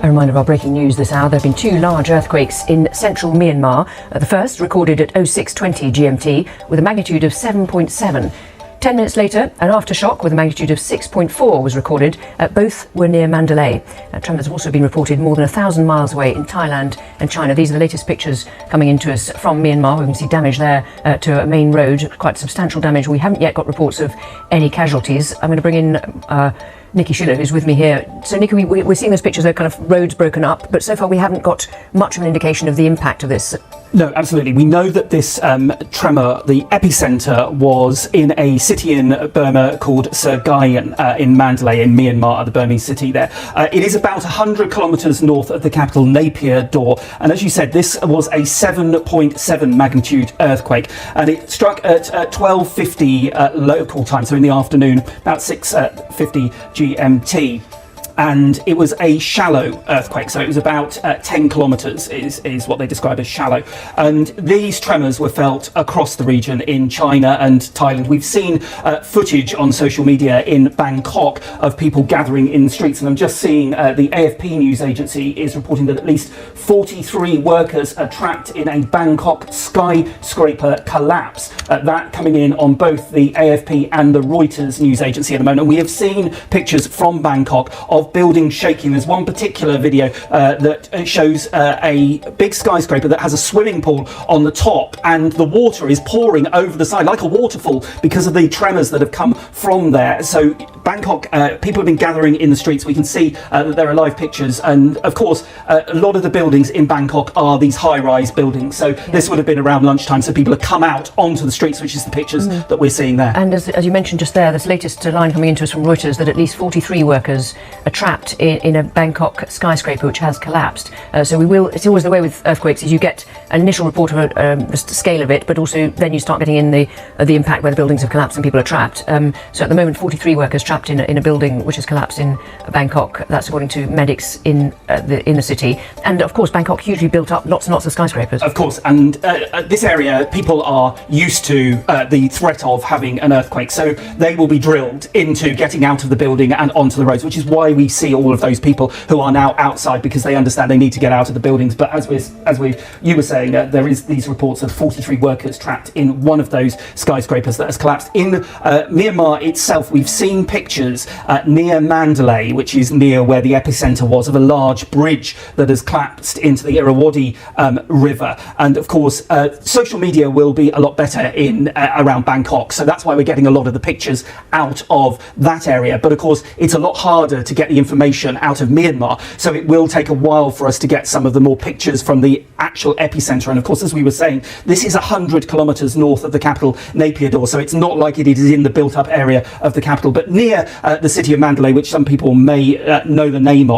A reminder of our breaking news this hour. There have been two large earthquakes in central Myanmar. The first recorded at 06:20 GMT with a magnitude of 7.7. 10 minutes later, an aftershock with a magnitude of 6.4 was recorded. Both were near Mandalay. Tremors have also been reported more than 1,000 miles away in Thailand and China. These are the latest pictures coming into us from Myanmar. We can see damage there to a main road, quite substantial damage. We haven't yet got reports of any casualties. I'm going to bring in Nikki Schiller, who's with me here. So Nikki, we're seeing those pictures, they're kind of roads broken up, but so far we haven't got much of an indication of the impact of this. No, absolutely. We know that this tremor, the epicenter, was in a city in Burma called Sagayan in Mandalay in Myanmar, the Burmese city there. It is about 100 kilometres north of the capital, Naypyidaw. And as you said, this was a 7.7 magnitude earthquake. And it struck at 12:50 local time, so in the afternoon, about 6:50 GMT. And it was a shallow earthquake, so it was about 10 kilometres is what they describe as shallow. And these tremors were felt across the region in China and Thailand. We've seen footage on social media in Bangkok of people gathering in the streets, and I'm just seeing the AFP news agency is reporting that at least 43 workers are trapped in a Bangkok skyscraper collapse. That coming in on both the AFP and the Reuters news agency at the moment. And we have seen pictures from Bangkok of buildings shaking. There's one particular video that shows a big skyscraper that has a swimming pool on the top, and the water is pouring over the side like a waterfall because of the tremors that have come from there. So Bangkok, people have been gathering in the streets. We can see that there are live pictures, and of course a lot of the buildings in Bangkok are these high-rise buildings, so this would have been around lunchtime, so people have come out onto the streets, which is the pictures that we're seeing there. And as you mentioned just there, this latest line coming into us from Reuters that at least 43 workers are trapped in a Bangkok skyscraper which has collapsed. So it's always the way with earthquakes, is you get an initial report of the scale of it, but also then you start getting in the impact where the buildings have collapsed and people are trapped. So at the moment, 43 workers trapped in a building which has collapsed in Bangkok. That's according to medics in the city. And of course, Bangkok hugely built up lots and lots of skyscrapers. Of course, and this area, people are used to the threat of having an earthquake, so they will be drilled into getting out of the building and onto the roads, which is why we see all of those people who are now outside, because they understand they need to get out of the buildings. But as you were saying, there is these reports of 43 workers trapped in one of those skyscrapers that has collapsed. In Myanmar itself, we've seen pictures near Mandalay, which is near where the epicenter was, of a large bridge that has collapsed into the Irrawaddy river. And of course, social media will be a lot better in around Bangkok, so that's why we're getting a lot of the pictures out of that area. But of course, it's a lot harder to get the information out of Myanmar, so it will take a while for us to get some of the more pictures from the actual epicenter. And of course, as we were saying, this is 100 kilometres north of the capital, Naypyidaw, so it's not like it is in the built-up area of the capital, but near the city of Mandalay, which some people may know the name of.